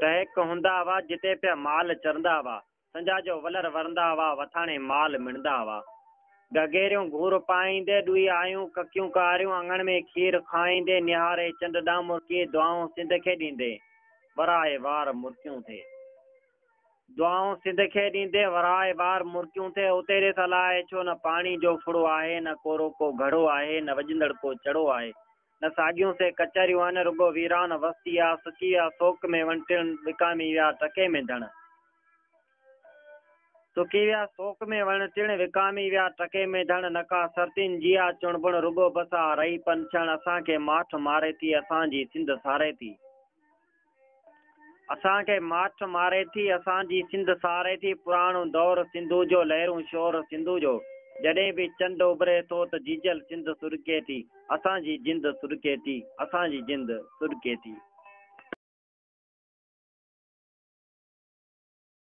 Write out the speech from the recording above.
टहक हुंदा वा जिते पे माल चरंदा वा संजा जो वलर वरंदा वा वथाणे माल मिणदा वा गगेरियों घूर पाईंदे दुई आयूं कक्यूं कारियूं आंगण में खीर खाईंदे निहारे चंद डामर की दुआओं सिंध खे दींदे वराए वार मुर्कियों थे दुआओं सिंध खे दींदे वराए वार मुर्कियों थे उतेरे सलाए छो न पानी जो फुड़ो आहे न कोरो को घड़ो आहे न वजंदड़ को चढ़ो आहे न सागियों से कचरियूं आहिनि रुगो वीरान वस्ती आ सुकी आ सोक में वंटिण विकामी विया टके में धण सुकी विया सोक में वणटिण विकामी विया टके में धण नका सरतिन जिया चुणबुण रुगो बसा रही पंछण असांखे माठ मारे थी असांजी सिंध सारे थी असांखे माठ मारे थी असांजी सिंध सारे थी पुराणो दौर सिंधु जो लहरूं शोर सिंधु जो जॾहिं बि चंड उभरे थो त जीजल सिंध सुरके थी असांजी जिंद सुरके थी असांजी जिंद सुरके थी।